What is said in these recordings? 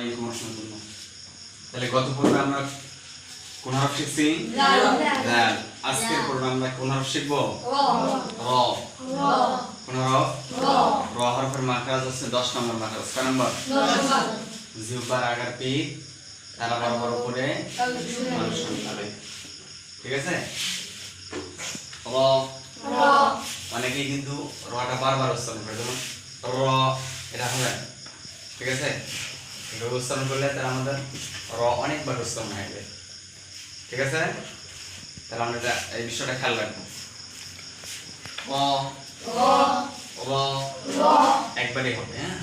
আলাইকুম আসসালাম। তাহলে গত পর্বে আমরা কোন হরফ শিখছি? জাল। আজকের পর্বে আমরা কোন হরফ শিখব? র। কোন হরফ? র হরফের মাখরাজ হচ্ছে 10 নম্বর মাখরাজ। কয় নম্বর? জিহ্বার আগার পিঠ তারা বরাবর উপরে মানুষের তলে। ঠিক আছে? র। অনেকেই কিন্তু রটা বারবার উচ্চারণ করে, যেমন র এটা হবে। ঠিক আছে? এটা উচ্চারণ করলে তাহলে আমাদের র অনেকবার উচ্চারণ হয়ে যাবে। ঠিক আছে? তাহলে আমরা এই বিষয়টা খেয়াল রাখবো। র একবারই হবে। হ্যাঁ,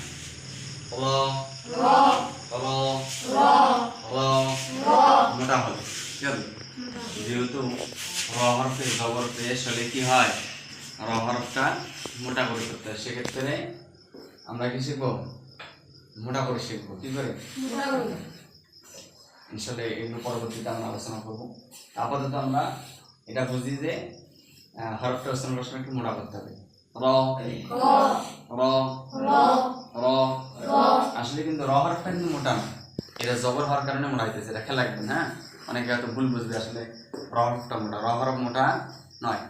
মোটা হবে। কি হবে? যেহেতু র হরফে জবর পেশ হলে কি হয়, র হরফটা মোটা করে করতে হয়। সেক্ষেত্রে আমরা কি শিখবো? মোটা করে শিখবো। কি করে? ইনশাআল্লাহ এগুলো পরবর্তীতে আমরা আলোচনা করবো। আপাতত আমরা এটা বুঝি যে হরফটা উচ্চারণ করার সময় একটু মোটা করতে হবে। র র র আসলে কিন্তু র হরফটা কিন্তু মোটা না, এটা জবর হওয়ার কারণে মোটা হইতেছে। এটা খেয়াল রাখবেন। হ্যাঁ, অনেকে হয়তো ভুল বুঝবে। আসলে র হরফটা মোটা, র হরফ মোটা নয়।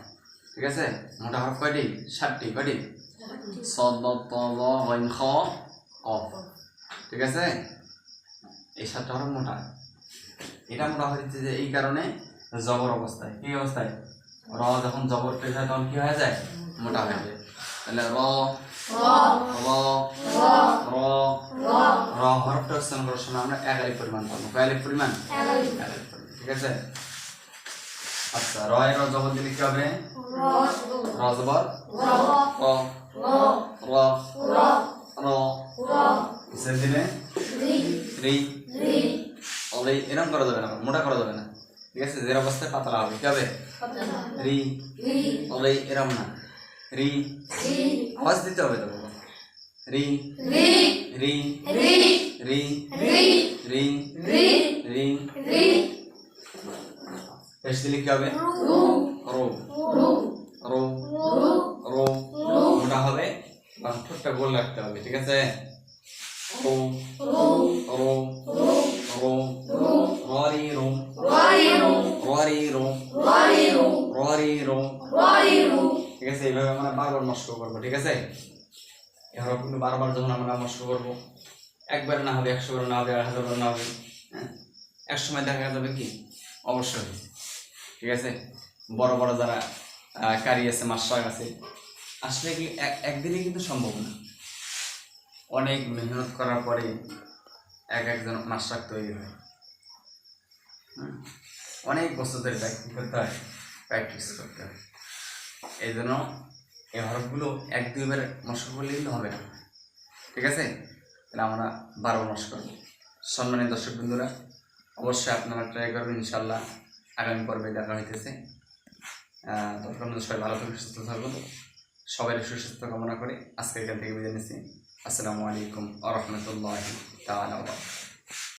ঠিক আছে? মোটা হরফ কয়টি? 7টি। কয়টি? সদ ত ল গইন খ কফ। ঠিক আছে? এই 7টা হরফ মোটা। এটা মোটা হচ্ছে যে এই কারণে জবর অবস্থায়। কি অবস্থায়? র যখন জবর পেশ হয় তখন কি হয়ে যায়? মোটা হয়ে যায়। তাহলে র হরফটা উচ্চারণ করার সময় আমরা 1 আলিফ পরিমাণ পাবো। কয় আলিফ পরিমাণ? 1 আলিফ পরিমাণ। ঠিক আছে? আচ্ছা, র এর জবর দিলে কি হবে? র জবর র সে দিলে রি। এরকম করা যাবে না, মোটা করা যাবে না। ঠিক আছে? যে অবস্থায় পাতলা হবে। কি হবে? রি। এরকম না, রি। আওয়াজ দিতে হবে তো বাবা। রি রি রি রি রি পেশ দিলে কি হবে? রো রো রো মোটা হবে এবং ঠোঁটটা গোল রাখতে হবে। ঠিক আছে? রো রো রো ররি রো ররি রো ররি রো। ঠিক আছে? এইভাবে আমরা বারবার মস্ক করবো। ঠিক আছে? এবার কিন্তু বারবার যখন আমরা মস্ক করবো, একবার না হবে, 100 বার না হবে, 1000 বার না হবে। হ্যাঁ, এক সময় দেখা যাবে কি অবশ্যই। ঠিক আছে? বড় বড় যারা কারি আছে, মাস্টার আছে, আসলে কি একদিনে কিন্তু সম্ভব না। অনেক মেহনত করার পরে একজন মাস্টার তৈরি হয়। অনেক বছর ধরে প্র্যাকটিস করতে হয়, এই জন্য এই হরফগুলো 1-2 বার মস্ক করলে কিন্তু হবে না। ঠিক আছে? তাহলে আমরা 12 বার মস্ক করবো। সম্মানিত দর্শক বন্ধুরা, অবশ্যই আপনারা ট্রাই করবেন। ইনশাআল্লাহ আগামী পর্বে দেখা হইতেছে। ততক্ষণ সবাই ভালো থাকবেন, সুস্থ থাকবেন। সবাই সুস্বাস্থ্য কামনা করে আজকে এখান থেকে বিদায় নিচ্ছি। আসসালামু আলাইকুম ওয়া রাহমাতুল্লাহি তাআলা ওয়া বারাকাতুহু।